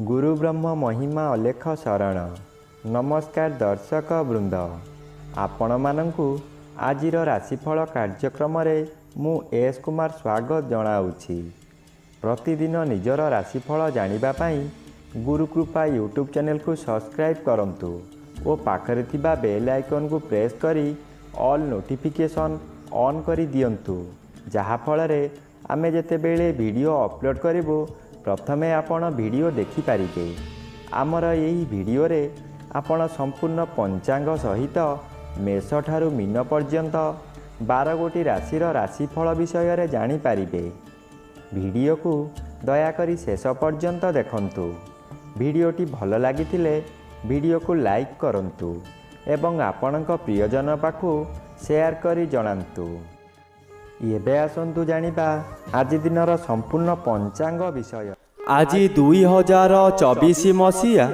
गुरु ब्रह्म महिमा अलेख शरण। नमस्कार दर्शक वृंद, आपण मानंकु आजिर राशिफल कार्यक्रम मु एस कुमार स्वागत जनाऊँगी। प्रतिदिन निजर राशिफल जानिबा पाई गुरुकृपा यूट्यूब चैनल को सब्सक्राइब करंतु और पाखरे थिबा बेल आइकन को प्रेस करी ऑल नोटिफिकेशन ऑन करी दियंतु, जहा फलरे आमे जेतेबेले वीडियो अपलोड करिवो प्रथमे आपण वीडियो देखि पारिबे। आमर एही वीडियो रे आपण संपूर्ण पंचांग सहित मेष ठारू मीन पर्यंत 12 गोटी राशिर राशिफल विषय रे जानि पारिबे। वीडियो को दयाकरी शेष पर्यंत देखंतु। वीडियोटी भल लागिथिले वीडियो को लाइक करंतु एवं आपणक प्रियजन पाखु शेयर करी जणांतु। एबे आसंतु जानिबा आज दिनर संपूर्ण पंचांग विषय। आज 2024 मसीहा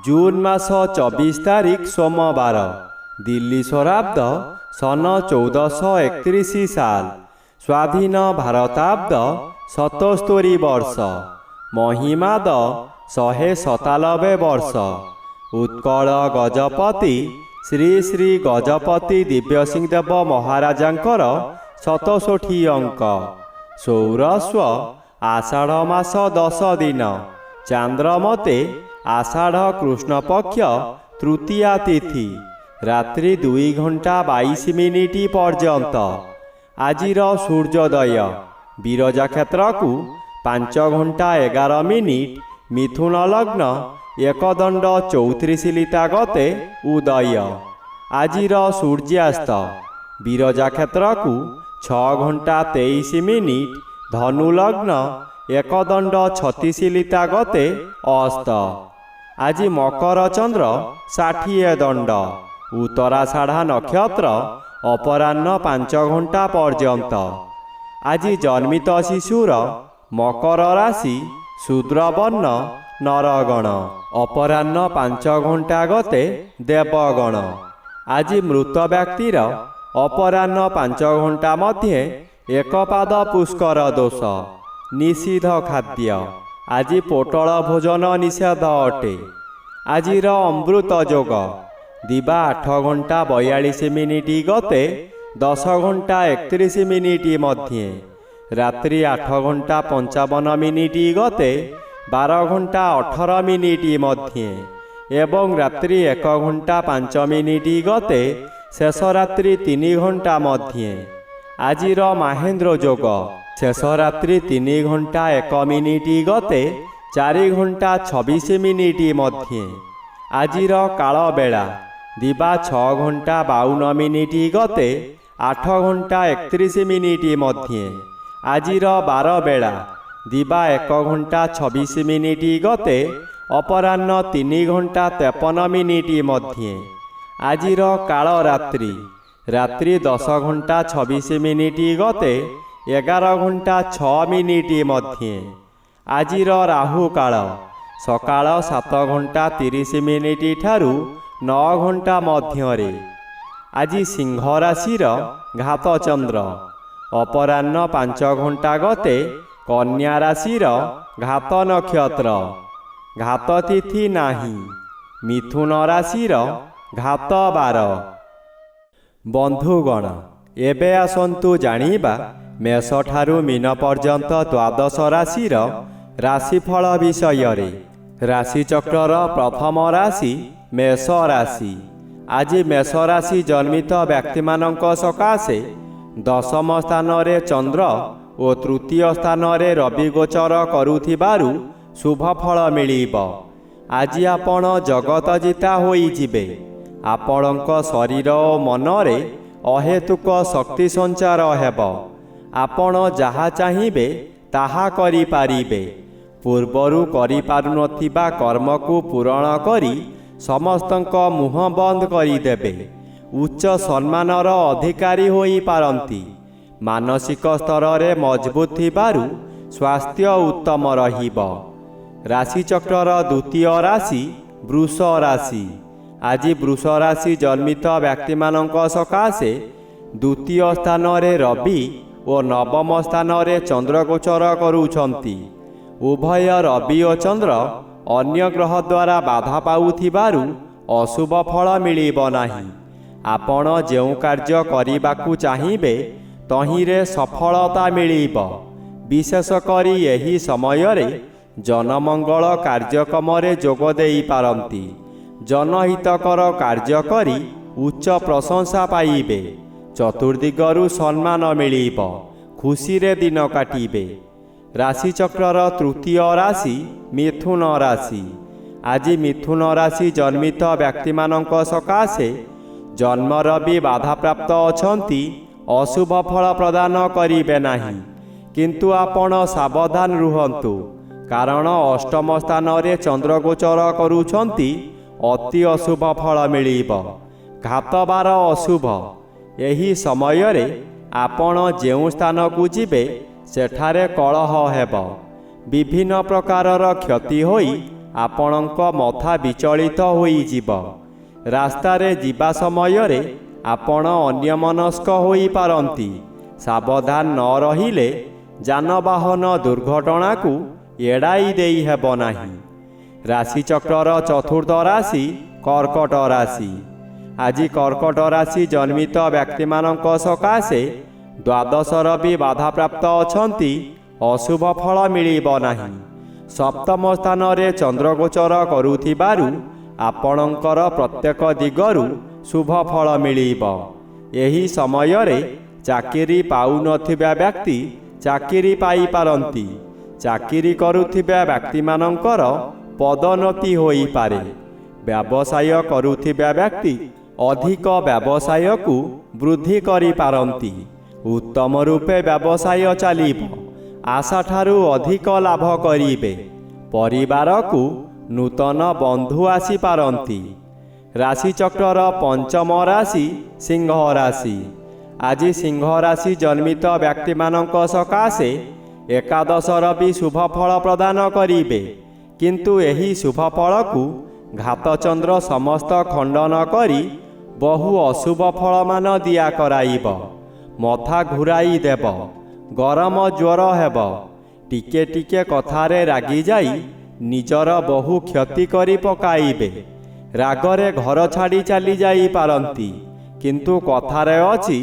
जून मास 24 तारिख सोमवार, दिल्ली शराब्द सन 1431 साल, स्वाधीन भारताब्द 77 वर्ष, महिमाद 197 वर्ष, उत्कल गजपति श्री श्री गजपति दिव्यसिंहदेव महाराजांकर 67 अंक, सौरस्व आषाढ़ मास 10 दिन, चांद्रमते आषाढ़ कृष्ण पक्ष तृतीया तिथि, रात्रि 2 घंटा 22 मिनिट पर्यंत। आजिर सूर्योदय विरजा क्षेत्र को 5 घंटा 11 मिनिट, मिथुन लग्न एकदंड 34 लिता गते उदय। आजिर सूर्यास्त विरजा क्षेत्र को 6 घंटा 23 मिनिट, धनु लग्न एकदंड 36 लिता गते अस्त। आज मकर चंद्र 60 दंड, उत्तराषाढ़ा नक्षत्र अपराह्न 5 घंटा पर्यंत। आज जन्मित शिशुर मकर राशि शूद्रवर्ण नरगण, अपराह्न 5 घंटा गते देवगण। आज मृत व्यक्तिर अपराह्न 5 घंटा मध्ये एक पाद पुष्कर दोष, निषिद्ध खाद्य। आज पोटल भोजन निषेध अटे। आजिर अमृत योग दिवा 8 घंटा 42 मिनिट गते 10 घंटा 31 मिनिट मध्ये, रात्रि 8 घंटा 55 मिनिट गते 12 घंटा 18 मिनिट मध्ये एवं रात्रि 1 घंटा 5 मिनिट गते शेष रात्रि 3 घंटा मध्ये। आजिर महेंद्र योग शेष रात्रि 3 घंटा 1 मिनिट गते 4 घंटा 26 मिनिट मध्ये। आजिर काल बेला दिवा 6 घंटा 52 मिनिट गते 8 घंटा 31 मिनिट मध्ये। आजिर 12 बेला दिवा 1 घंटा 26 मिनिट गते अपराह्न 3 घंटा 53 मिनिट मध्ये। आजिर काल रात्रि रात्रि 10 घंटा 26 मिनिट गते 11 घंटा 6 मिनिट मध्ये। आजिर राहु काल सकाळ 7 घंटा 30 मिनिट ठारू 9 घंटा मध्यरे। आज सिंह राशिर घात चंद्र अपराह्न 5 घंटा गते कन्या राशिर घात नक्षत्र, घात तिथि नाही। मिथुन राशिर घात 12। बंधुगण, एबे आसंतु जानिबा मेष ठारू मीन पर्यंत 12 राशिर राशिफल विषय रे। राशि चक्रर प्रथम राशि मेष राशि। आज मेष राशि जन्मित व्यक्ति मानक सकाशे 10म स्थान रे चंद्र और तृतीय स्थान रे रवि गोचर करुथिबारु शुभ फल मिलिबो। आज आपण जगत जिता होई जिबे। आपणक शरीर और मनरे अहेतुक शक्ति संचार हेब। आपण जहा चाहिबे ताहा करि पारिबे। पूर्वरु करि पारुनथिबा कर्म को पूरण करी समस्तंक मुह बंद करि देबे। उच्च सम्मानर अधिकारी होई पारंती। मानसिक स्तर रे मजबूत थिबारु स्वास्थ्य उत्तम रहिबो। राशि चक्रर द्वितीय राशि वृष राशि। आज वृष राशि जन्मित व्यक्ति मानक सकाशे द्वितीय स्थान रे रवि और नवम स्थान रे चंद्र गोचर करुछंती। उभय रवि और चंद्र ଅନ୍ୟ ଗ୍ରହ ଦ୍ୱାରା ବାଧା ପାଉଥିବାରୁ ଅଶୁଭ ଫଳ ମିଳିବ ନାହିଁ। ଆପଣ ଯେଉଁ କାର୍ଯ୍ୟ କରିବାକୁ ଚାହିଁବେ ତହିଁରେ ସଫଳତା ମିଳିବ। ବିଶେଷ କରି ଏହି ସମୟରେ ଜନମଙ୍ଗଳ କାର୍ଯ୍ୟକ୍ରମରେ ଯୋଗ ଦେଇପାରନ୍ତି। ଜନହିତକର କାର୍ଯ୍ୟ କରି ଉଚ୍ଚ ପ୍ରଶଂସା ପାଇବେ। ଚତୁର୍ଦିଗରୁ ସମ୍ମାନ ମିଳିବ। ଖୁସିରେ ଦିନ କାଟିବେ। ରାଶିଚକ୍ରର ତୃତୀୟ ରାଶି ମିଥୁନ ରାଶି। ଆଜି ମିଥୁନ ରାଶି ଜନ୍ମିତ ବ୍ୟକ୍ତିମାନଙ୍କ ସକାଶେ ଜନ୍ମର ବି ବାଧାପ୍ରାପ୍ତ ଅଛନ୍ତି। ଅଶୁଭ ଫଳ ପ୍ରଦାନ କରିବେ ନାହିଁ। କିନ୍ତୁ ଆପଣ ସାବଧାନ ରୁହନ୍ତୁ, କାରଣ ଅଷ୍ଟମ ସ୍ଥାନରେ ଚନ୍ଦ୍ରଗୋଚର କରୁଛନ୍ତି। ଅତି ଅଶୁଭ ଫଳ ମିଳିବ। ଘାତବାର ଅଶୁଭ। ଏହି ସମୟରେ ଆପଣ ଯେଉଁ ସ୍ଥାନକୁ ଯିବେ ସେଠାରେ କଳହ ହେବ। ବିଭିନ୍ନ ପ୍ରକାରର କ୍ଷତି ହୋଇ ଆପଣଙ୍କ ମଥା ବିଚଳିତ ହୋଇଯିବ। ରାସ୍ତାରେ ଯିବା ସମୟରେ ଆପଣ ଅନ୍ୟମନସ୍କ ହୋଇପାରନ୍ତି। ସାବଧାନ ନ ରହିଲେ ଯାନବାହନ ଦୁର୍ଘଟଣାକୁ ଏଡ଼ାଇ ଦେଇ ହେବ ନାହିଁ। ରାଶିଚକ୍ରର ଚତୁର୍ଥ ରାଶି କର୍କଟ ରାଶି। ଆଜି କର୍କଟ ରାଶି ଜନ୍ମିତ ବ୍ୟକ୍ତିମାନଙ୍କ ସକାଶେ ଦ୍ୱାଦଶର ବି ବାଧାପ୍ରାପ୍ତ ଅଛନ୍ତି। ଅଶୁଭ ଫଳ ମିଳିବ ନାହିଁ। ସପ୍ତମ ସ୍ଥାନରେ ଚନ୍ଦ୍ରଗୋଚର କରୁଥିବାରୁ ଆପଣଙ୍କର ପ୍ରତ୍ୟେକ ଦିଗରୁ ଶୁଭ ଫଳ ମିଳିବ। ଏହି ସମୟରେ ଚାକିରି ପାଉନଥିବା ବ୍ୟକ୍ତି ଚାକିରି ପାଇପାରନ୍ତି। ଚାକିରି କରୁଥିବା ବ୍ୟକ୍ତିମାନଙ୍କର ପଦୋନ୍ନତି ହୋଇପାରେ। ବ୍ୟବସାୟ କରୁଥିବା ବ୍ୟକ୍ତି ଅଧିକ ବ୍ୟବସାୟକୁ ବୃଦ୍ଧି କରିପାରନ୍ତି। ଉତ୍ତମ ରୂପେ ବ୍ୟବସାୟ ଚାଲିବ। ଆଶାଠାରୁ ଅଧିକ ଲାଭ କରିବେ। ପରିବାରକୁ ନୂତନ ବନ୍ଧୁ ଆସିପାରନ୍ତି। ରାଶିଚକ୍ରର ପଞ୍ଚମ ରାଶି ସିଂହ ରାଶି। ଆଜି ସିଂହ ରାଶି ଜନ୍ମିତ ବ୍ୟକ୍ତିମାନଙ୍କ ସକାଶେ ଏକାଦଶର ବି ଶୁଭ ଫଳ ପ୍ରଦାନ କରିବେ। କିନ୍ତୁ ଏହି ଶୁଭ ଫଳକୁ ଘାତଚନ୍ଦ୍ର ସମସ୍ତ ଖଣ୍ଡନ କରି ବହୁ ଅଶୁଭ ଫଳମାନ ଦିଆ କରାଇବ। ମଥା ଘୁରାଇ ଦେବ। ଗରମ ଜ୍ୱର ହେବ। ଟିକେ ଟିକେ କଥାରେ ରାଗିଯାଇ ନିଜର ବହୁ କ୍ଷତି କରି ପକାଇବେ। ରାଗରେ ଘର ଛାଡ଼ି ଚାଲି ଯାଇପାରନ୍ତି। କିନ୍ତୁ କଥାରେ ଅଛି,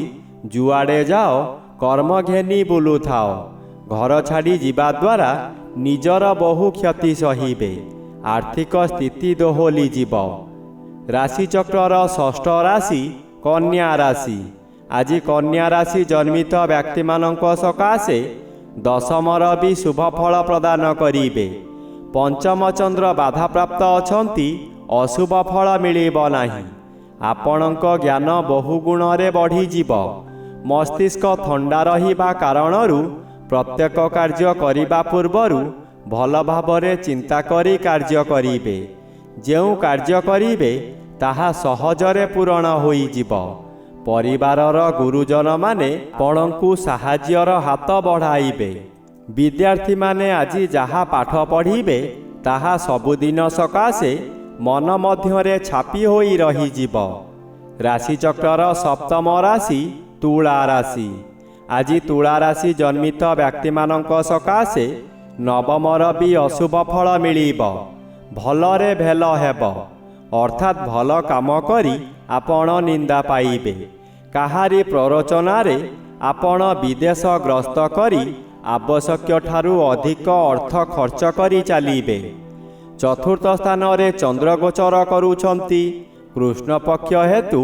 ଯୁଆଡ଼େ ଯାଅ କର୍ମ ଘେନି ବୁଲୁଥାଅ। ଘର ଛାଡ଼ି ଯିବା ଦ୍ୱାରା ନିଜର ବହୁ କ୍ଷତି ସହିବେ। ଆର୍ଥିକ ସ୍ଥିତି ଦୋହଲିଯିବ। ରାଶିଚକ୍ରର ଷଷ୍ଠ ରାଶି କନ୍ୟା ରାଶି। ଆଜି କନ୍ୟା ରାଶି ଜନ୍ମିତ ବ୍ୟକ୍ତିମାନଙ୍କ ସକାଶେ ଦଶମର ବି ଶୁଭ ଫଳ ପ୍ରଦାନ କରିବେ। ପଞ୍ଚମ ଚନ୍ଦ୍ର ବାଧାପ୍ରାପ୍ତ ଅଛନ୍ତି। ଅଶୁଭ ଫଳ ମିଳିବ ନାହିଁ। ଆପଣଙ୍କ ଜ୍ଞାନ ବହୁ ଗୁଣରେ ବଢ଼ିଯିବ। ମସ୍ତିଷ୍କ ଥଣ୍ଡା ରହିବା କାରଣରୁ ପ୍ରତ୍ୟେକ କାର୍ଯ୍ୟ କରିବା ପୂର୍ବରୁ ଭଲ ଭାବରେ ଚିନ୍ତା କରି କାର୍ଯ୍ୟ କରିବେ। ଯେଉଁ କାର୍ଯ୍ୟ କରିବେ ତାହା ସହଜରେ ପୂରଣ ହୋଇଯିବ। ପରିବାରର ଗୁରୁଜନମାନେ ଆପଣଙ୍କୁ ସାହାଯ୍ୟର ହାତ ବଢ଼ାଇବେ। ବିଦ୍ୟାର୍ଥୀମାନେ ଆଜି ଯାହା ପାଠ ପଢ଼ିବେ ତାହା ସବୁଦିନ ସକାଶେ ମନ ମଧ୍ୟରେ ଛାପି ହୋଇ ରହିଯିବ। ରାଶିଚକ୍ରର ସପ୍ତମ ରାଶି ତୁଳା ରାଶି। ଆଜି ତୁଳା ରାଶି ଜନ୍ମିତ ବ୍ୟକ୍ତିମାନଙ୍କ ସକାଶେ ନବମର ବି ଅଶୁଭ ଫଳ ମିଳିବ। ଭଲରେ ଭେଲ ହେବ। ଅର୍ଥାତ୍ ଭଲ କାମ କରି ଆପଣ ନିନ୍ଦା ପାଇବେ। କାହାରି ପ୍ରରୋଚନାରେ ଆପଣ ବିଦେଶ ଗ୍ରସ୍ତ କରି ଆବଶ୍ୟକଠାରୁ ଅଧିକ ଅର୍ଥ ଖର୍ଚ୍ଚ କରି ଚାଲିବେ। ଚତୁର୍ଥ ସ୍ଥାନରେ ଚନ୍ଦ୍ରଗୋଚର କରୁଛନ୍ତି। କୃଷ୍ଣପକ୍ଷ ହେତୁ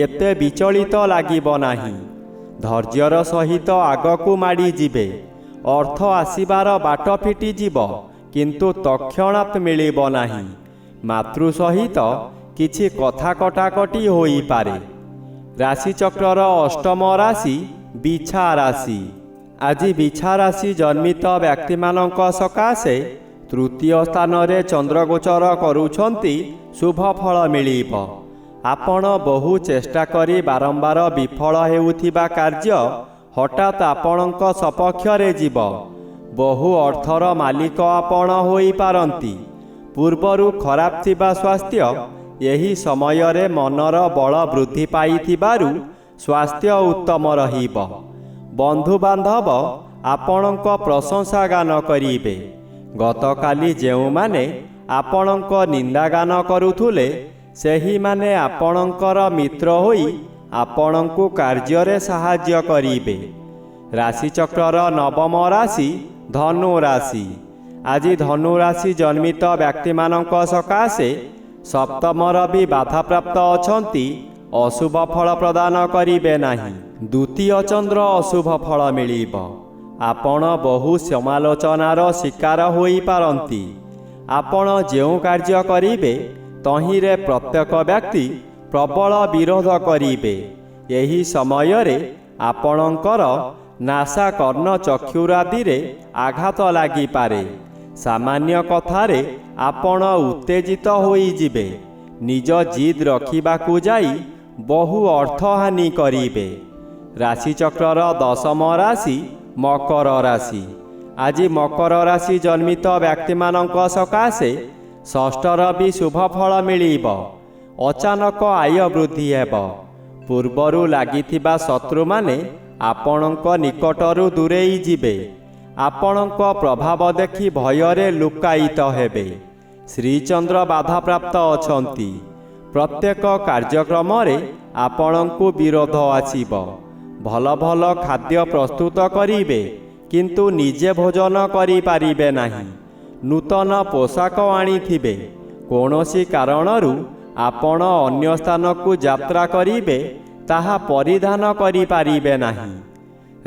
ଏତେ ବିଚଳିତ ଲାଗିବ ନାହିଁ। ଧୈର୍ଯ୍ୟର ସହିତ ଆଗକୁ ମାଡ଼ିଯିବେ। ଅର୍ଥ ଆସିବାର ବାଟ ଫିଟିଯିବ, କିନ୍ତୁ ତତ୍କ୍ଷଣାତ୍ ମିଳିବ ନାହିଁ। ମାତୃ ସହିତ କିଛି କଥା କଟାକଟି ହୋଇପାରେ। ରାଶିଚକ୍ରର ଅଷ୍ଟମ ରାଶି ବିଛା ରାଶି। ଆଜି ବିଛା ରାଶି ଜନ୍ମିତ ବ୍ୟକ୍ତିମାନଙ୍କ ସକାଶେ ତୃତୀୟ ସ୍ଥାନରେ ଚନ୍ଦ୍ରଗୋଚର କରୁଛନ୍ତି। ଶୁଭ ଫଳ ମିଳିବ। ଆପଣ ବହୁ ଚେଷ୍ଟା କରି ବାରମ୍ବାର ବିଫଳ ହେଉଥିବା କାର୍ଯ୍ୟ ହଠାତ୍ ଆପଣଙ୍କ ସପକ୍ଷରେ ଯିବ। ବହୁ ଅର୍ଥର ମାଲିକ ଆପଣ ହୋଇପାରନ୍ତି। ପୂର୍ବରୁ ଖରାପ ଥିବା ସ୍ୱାସ୍ଥ୍ୟ ଏହି ସମୟରେ ମନର ବଳ ବୃଦ୍ଧି ପାଇଥିବାରୁ ସ୍ୱାସ୍ଥ୍ୟ ଉତ୍ତମ ରହିବ। ବନ୍ଧୁବାନ୍ଧବ ଆପଣଙ୍କ ପ୍ରଶଂସା ଗାନ କରିବେ। ଗତକାଲି ଯେଉଁମାନେ ଆପଣଙ୍କ ନିନ୍ଦାଗାନ କରୁଥିଲେ, ସେହିମାନେ ଆପଣଙ୍କର ମିତ୍ର ହୋଇ ଆପଣଙ୍କୁ କାର୍ଯ୍ୟରେ ସାହାଯ୍ୟ କରିବେ। ରାଶିଚକ୍ରର ନବମ ରାଶି ଧନୁ ରାଶି। ଆଜି ଧନୁ ରାଶି ଜନ୍ମିତ ବ୍ୟକ୍ତିମାନଙ୍କ ସକାଶେ ସପ୍ତମର ବି ବାଧାପ୍ରାପ୍ତ ଅଛନ୍ତି, ଅଶୁଭ ଫଳ ପ୍ରଦାନ କରିବେ ନାହିଁ। ଦ୍ୱିତୀୟ ଚନ୍ଦ୍ର ଅଶୁଭ ଫଳ ମିଳିବ। ଆପଣ ବହୁ ସମାଲୋଚନାର ଶିକାର ହୋଇପାରନ୍ତି। ଆପଣ ଯେଉଁ କାର୍ଯ୍ୟ କରିବେ ତହିଁରେ ପ୍ରତ୍ୟେକ ବ୍ୟକ୍ତି ପ୍ରବଳ ବିରୋଧ କରିବେ। ଏହି ସମୟରେ ଆପଣଙ୍କର ନାସା କର୍ଣ୍ଣ ଚକ୍ଷୁରାଦିରେ ଆଘାତ ଲାଗିପାରେ। ସାମାନ୍ୟ କଥାରେ ଆପଣ ଉତ୍ତେଜିତ ହୋଇଯିବେ। ନିଜ ଜିଦ୍ ରଖିବାକୁ ଯାଇ ବହୁ ଅର୍ଥହାନି କରିବେ। ରାଶିଚକ୍ରର ଦଶମ ରାଶି ମକର ରାଶି। ଆଜି ମକର ରାଶି ଜନ୍ମିତ ବ୍ୟକ୍ତିମାନଙ୍କ ସକାଶେ ଷଷ୍ଠର ବି ଶୁଭ ଫଳ ମିଳିବ। ଅଚାନକ ଆୟ ବୃଦ୍ଧି ହେବ। ପୂର୍ବରୁ ଲାଗିଥିବା ଶତ୍ରୁମାନେ ଆପଣଙ୍କ ନିକଟରୁ ଦୂରେଇ ଯିବେ। ଆପଣଙ୍କ ପ୍ରଭାବ ଦେଖି ଭୟରେ ଲୁକାୟିତ ହେବେ। ଶ୍ରୀଚନ୍ଦ୍ର ବାଧାପ୍ରାପ୍ତ ଅଛନ୍ତି। ପ୍ରତ୍ୟେକ କାର୍ଯ୍ୟକ୍ରମରେ ଆପଣଙ୍କୁ ବିରୋଧ ଆସିବ। ଭଲ ଭଲ ଖାଦ୍ୟ ପ୍ରସ୍ତୁତ କରିବେ, କିନ୍ତୁ ନିଜେ ଭୋଜନ କରିପାରିବେ ନାହିଁ। ନୂତନ ପୋଷାକ ଆଣିଥିବେ, କୌଣସି କାରଣରୁ ଆପଣ ଅନ୍ୟ ସ୍ଥାନକୁ ଯାତ୍ରା କରିବେ, ତାହା ପରିଧାନ କରିପାରିବେ ନାହିଁ।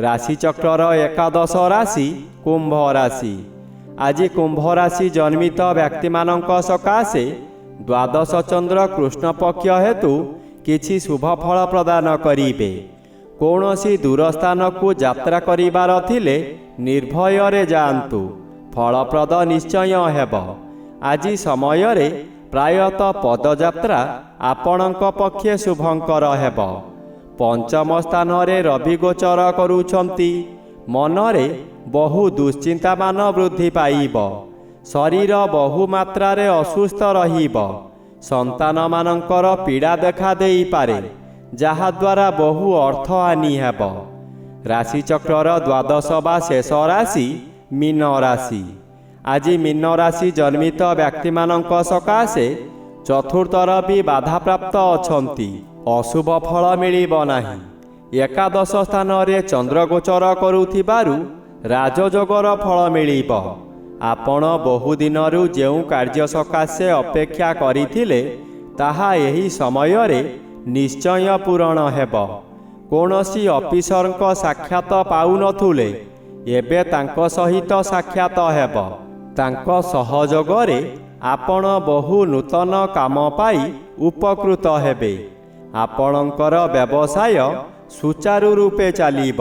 ରାଶିଚକ୍ରର ଏକାଦଶ ରାଶି କୁମ୍ଭ ରାଶି। ଆଜି କୁମ୍ଭ ରାଶି ଜନ୍ମିତ ବ୍ୟକ୍ତିମାନଙ୍କ ସକାଶେ ଦ୍ୱାଦଶ ଚନ୍ଦ୍ର କୃଷ୍ଣପକ୍ଷ ହେତୁ କିଛି ଶୁଭ ଫଳ ପ୍ରଦାନ କରିବେ। କୌଣସି ଦୂର ସ୍ଥାନକୁ ଯାତ୍ରା କରିବାର ଥିଲେ ନିର୍ଭୟରେ ଯାଆନ୍ତୁ, ଫଳପ୍ରଦ ନିଶ୍ଚୟ ହେବ। ଆଜି ସମୟରେ ପ୍ରାୟତଃ ପଦଯାତ୍ରା ଆପଣଙ୍କ ପକ୍ଷେ ଶୁଭଙ୍କର ହେବ। ପଞ୍ଚମ ସ୍ଥାନରେ ରବି ଗୋଚର କରୁଛନ୍ତି। ମନରେ ବହୁ ଦୁଶ୍ଚିନ୍ତାମାନ ବୃଦ୍ଧି ପାଇବ। ଶରୀର ବହୁ ମାତ୍ରାରେ ଅସୁସ୍ଥ ରହିବ। ସନ୍ତାନମାନଙ୍କର ପୀଡ଼ା ଦେଖା ଦେଇପାରେ, ଯାହାଦ୍ୱାରା ବହୁ ଅର୍ଥହାନି ହେବ। ରାଶିଚକ୍ରର ଦ୍ୱାଦଶ ବା ଶେଷ ରାଶି ମୀନ ରାଶି। ଆଜି ମୀନ ରାଶି ଜନ୍ମିତ ବ୍ୟକ୍ତିମାନଙ୍କ ସକାଶେ ଚତୁର୍ଥର ବି ବାଧାପ୍ରାପ୍ତ ଅଛନ୍ତି। ଅଶୁଭ ଫଳ ମିଳିବ ନାହିଁ। ଏକାଦଶ ସ୍ଥାନରେ ଚନ୍ଦ୍ରଗୋଚର କରୁଥିବାରୁ ରାଜଯୋଗର ଫଳ ମିଳିବ। ଆପଣ ବହୁଦିନରୁ ଯେଉଁ କାର୍ଯ୍ୟ ସକାଶେ ଅପେକ୍ଷା କରିଥିଲେ, ତାହା ଏହି ସମୟରେ ନିଶ୍ଚୟ ପୂରଣ ହେବ। କୌଣସି ଅଫିସରଙ୍କ ସାକ୍ଷାତ ପାଉନଥିଲେ, ଏବେ ତାଙ୍କ ସହିତ ସାକ୍ଷାତ ହେବ। ତାଙ୍କ ସହଯୋଗରେ ଆପଣ ବହୁ ନୂତନ କାମ ପାଇ ଉପକୃତ ହେବେ। ଆପଣଙ୍କର ବ୍ୟବସାୟ ସୁଚାରୁ ରୂପେ ଚାଲିବ।